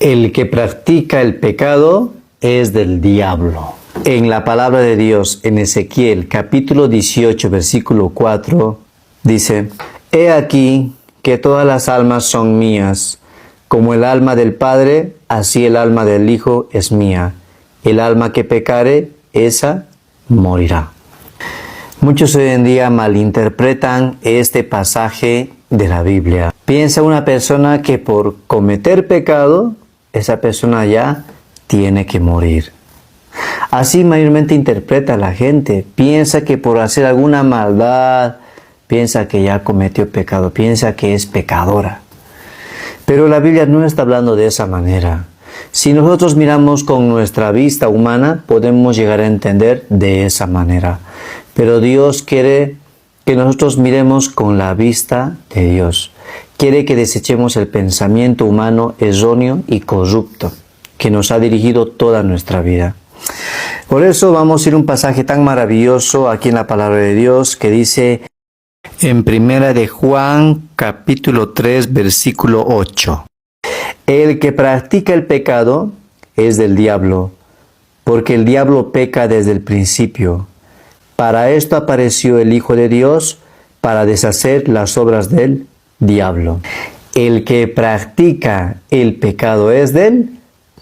El que practica el pecado es del diablo. En la palabra de Dios, en Ezequiel capítulo 18, versículo 4, dice: He aquí que todas las almas son mías, como el alma del Padre, así el alma del Hijo es mía. El alma que pecare, esa morirá. Muchos hoy en día malinterpretan este pasaje de la Biblia. Piensa una persona que por cometer pecado, esa persona ya tiene que morir. Así mayormente interpreta la gente. Piensa que por hacer alguna maldad, piensa que ya cometió pecado, piensa que es pecadora. Pero la Biblia no está hablando de esa manera. Si nosotros miramos con nuestra vista humana, podemos llegar a entender de esa manera. Pero Dios quiere que nosotros miremos con la vista de Dios. Quiere que desechemos el pensamiento humano erróneo y corrupto que nos ha dirigido toda nuestra vida. Por eso vamos a ir a un pasaje tan maravilloso aquí en la palabra de Dios que dice en Primera de Juan capítulo 3 versículo 8. El que practica el pecado es del diablo, porque el diablo peca desde el principio. Para esto apareció el Hijo de Dios, para deshacer las obras del diablo. El que practica el pecado es del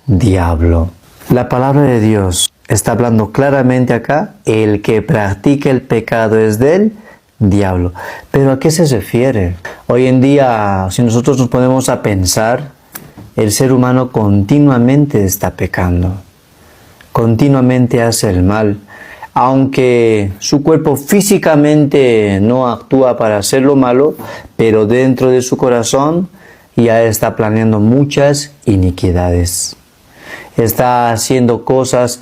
diablo. La palabra de Dios está hablando claramente acá. El que practica el pecado es del diablo. ¿Pero a qué se refiere? Hoy en día, si nosotros nos ponemos a pensar, el ser humano continuamente está pecando. Continuamente hace el mal. Aunque su cuerpo físicamente no actúa para hacer lo malo, pero dentro de su corazón ya está planeando muchas iniquidades. Está haciendo cosas,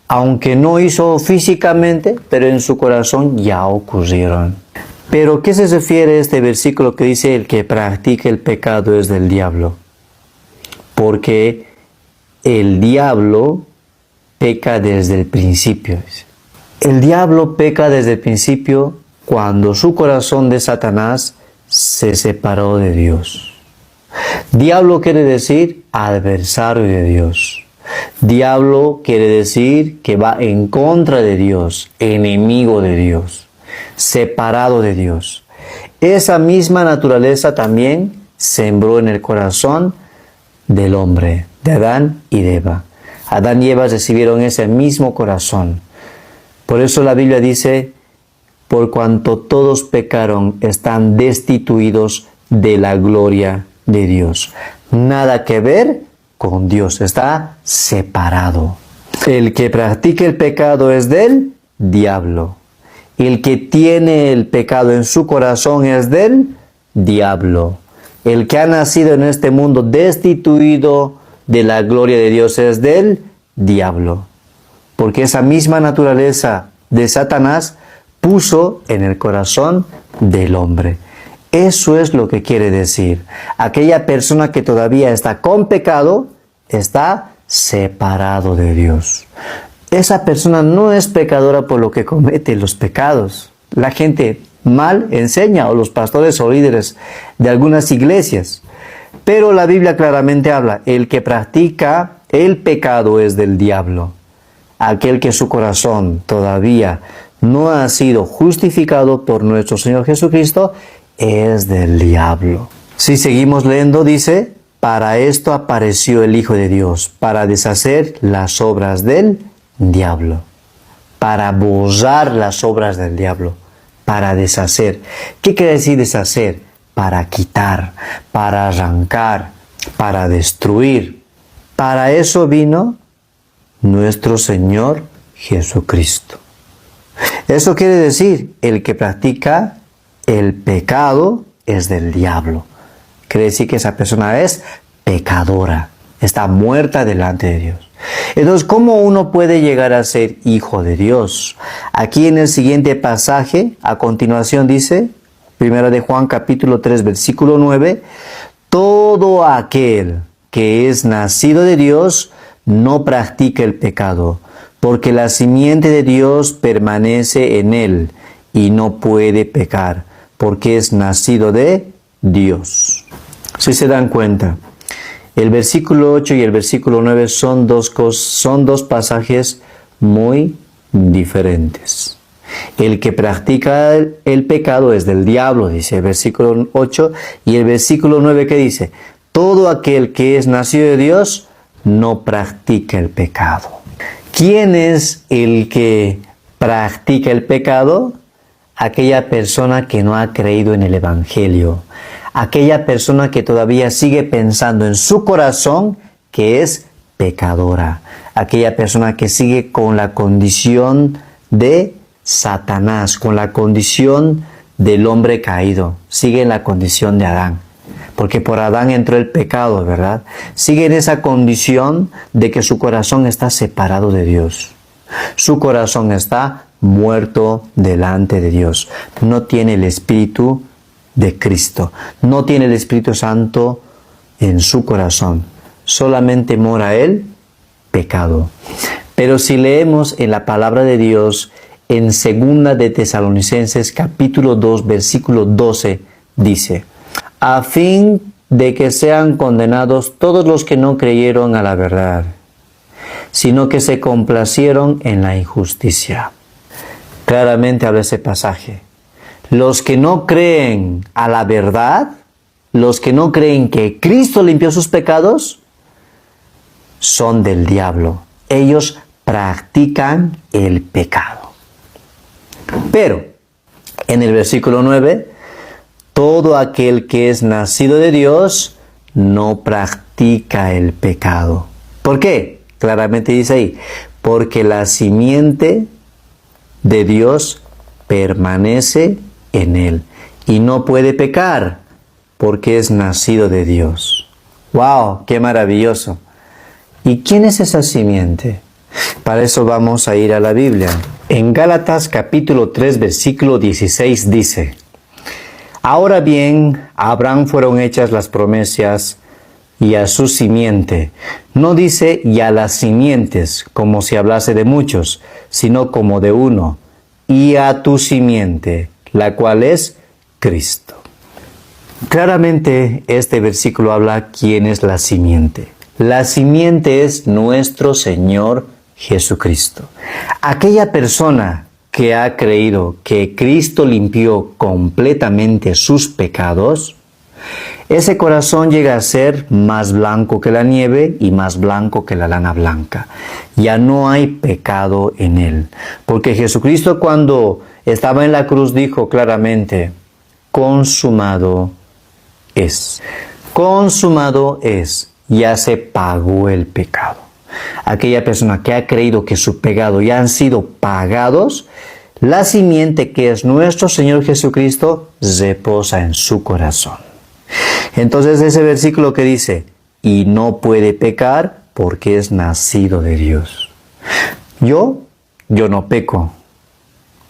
aunque no hizo físicamente, pero en su corazón ya ocurrieron. Pero ¿qué se refiere a este versículo que dice el que practica el pecado es del diablo? Porque el diablo peca desde el principio. El diablo peca desde el principio cuando su corazón de Satanás se separó de Dios. Diablo quiere decir adversario de Dios. Diablo quiere decir que va en contra de Dios, enemigo de Dios, separado de Dios. Esa misma naturaleza también sembró en el corazón del hombre, de Adán y de Eva. Adán y Eva recibieron ese mismo corazón. Por eso la Biblia dice, por cuanto todos pecaron, están destituidos de la gloria de Dios. Nada que ver con Dios, está separado. El que practica el pecado es del diablo. El que tiene el pecado en su corazón es del diablo. El que ha nacido en este mundo destituido de la gloria de Dios es del diablo. Porque esa misma naturaleza de Satanás puso en el corazón del hombre. Eso es lo que quiere decir. Aquella persona que todavía está con pecado, está separado de Dios. Esa persona no es pecadora por lo que comete los pecados. La gente mal enseña, o los pastores o líderes de algunas iglesias. Pero la Biblia claramente habla, el que practica el pecado es del diablo. Aquel que su corazón todavía no ha sido justificado por nuestro Señor Jesucristo es del diablo. Si seguimos leyendo, dice, para esto apareció el Hijo de Dios, para deshacer las obras del diablo, para borrar las obras del diablo, para deshacer. ¿Qué quiere decir deshacer? Para quitar, para arrancar, para destruir. Para eso vino nuestro Señor Jesucristo. Eso quiere decir, el que practica el pecado es del diablo. Quiere decir que esa persona es pecadora, está muerta delante de Dios. Entonces, ¿cómo uno puede llegar a ser hijo de Dios? Aquí en el siguiente pasaje, a continuación dice, 1 de Juan capítulo 3 versículo 9, todo aquel que es nacido de Dios no practica el pecado, porque la simiente de Dios permanece en él y no puede pecar, porque es nacido de Dios. Si se dan cuenta, El versículo 8 y el versículo 9 son dos pasajes muy diferentes. El que practica el pecado es del diablo, dice el versículo 8, y el versículo 9 que dice, todo aquel que es nacido de Dios no practica el pecado. ¿Quién es el que practica el pecado? Aquella persona que no ha creído en el Evangelio, aquella persona que todavía sigue pensando en su corazón que es pecadora, aquella persona que sigue con la condición de Satanás, con la condición del hombre caído, sigue en la condición de Adán, porque por Adán entró el pecado, ¿verdad? Sigue en esa condición de que su corazón está separado de Dios, su corazón está muerto delante de Dios, no tiene el Espíritu de Cristo, no tiene el Espíritu Santo en su corazón, solamente mora el pecado. Pero si leemos en la palabra de Dios, en 2 de Tesalonicenses capítulo 2 versículo 12, dice, a fin de que sean condenados todos los que no creyeron a la verdad, sino que se complacieron en la injusticia. Claramente habla ese pasaje. Los que no creen a la verdad, los que no creen que Cristo limpió sus pecados, son del diablo. Ellos practican el pecado. Pero, en el versículo 9, todo aquel que es nacido de Dios no practica el pecado. ¿Por qué? Claramente dice ahí, porque la simiente de Dios permanece en él y no puede pecar porque es nacido de Dios. ¡Wow! ¡Qué maravilloso! ¿Y quién es esa simiente? Para eso vamos a ir a la Biblia. En Gálatas capítulo 3 versículo 16 dice, ahora bien, a Abraham fueron hechas las promesas y a su simiente. No dice y a las simientes, como si hablase de muchos, sino como de uno, y a tu simiente, la cual es Cristo. Claramente este versículo habla quién es la simiente. La simiente es nuestro Señor Jesucristo. Aquella persona que ha creído que Cristo limpió completamente sus pecados, ese corazón llega a ser más blanco que la nieve y más blanco que la lana blanca. Ya no hay pecado en él. Porque Jesucristo cuando estaba en la cruz dijo claramente, consumado es. Consumado es. Ya se pagó el pecado. Aquella persona que ha creído que su pecado ya han sido pagados, la simiente que es nuestro Señor Jesucristo reposa en su corazón. Entonces ese versículo que dice, y no puede pecar porque es nacido de Dios. Yo no peco.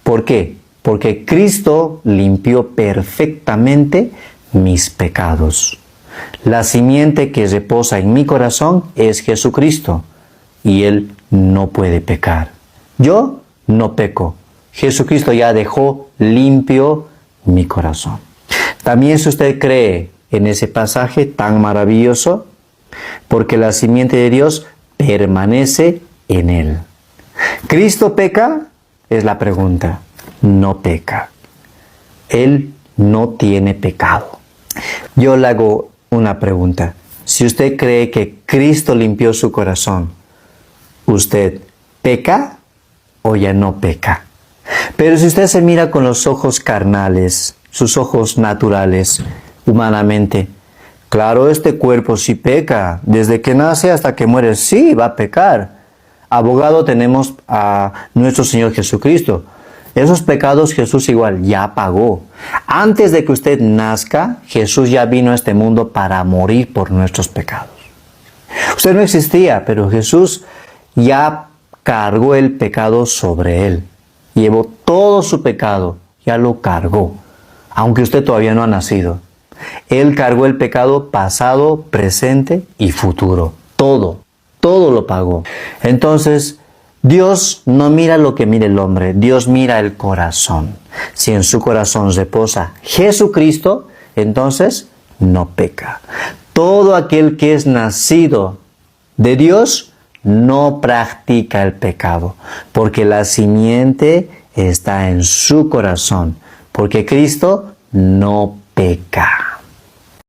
¿Por qué? Porque Cristo limpió perfectamente mis pecados. La simiente que reposa en mi corazón es Jesucristo y Él no puede pecar. Yo no peco. Jesucristo ya dejó limpio mi corazón. También si usted cree en ese pasaje tan maravilloso, porque la simiente de Dios permanece en Él. ¿Cristo peca? Es la pregunta. No peca. Él no tiene pecado. Yo le hago una pregunta. Si usted cree que Cristo limpió su corazón, ¿usted peca o ya no peca? Pero si usted se mira con los ojos carnales, sus ojos naturales, humanamente, claro, este cuerpo sí peca. Desde que nace hasta que muere, sí va a pecar. Abogado tenemos a nuestro Señor Jesucristo. Esos pecados Jesús igual ya pagó. Antes de que usted nazca, Jesús ya vino a este mundo para morir por nuestros pecados. Usted no existía, pero Jesús ya cargó el pecado sobre Él. Llevó todo su pecado, ya lo cargó, aunque usted todavía no ha nacido. Él cargó el pecado pasado, presente y futuro. Todo lo pagó. Entonces, Dios no mira lo que mira el hombre, Dios mira el corazón. Si en su corazón reposa Jesucristo, entonces no peca. todo aquel que es nacido de Dios no practica el pecado, porque la simiente está en su corazón, porque Cristo no peca.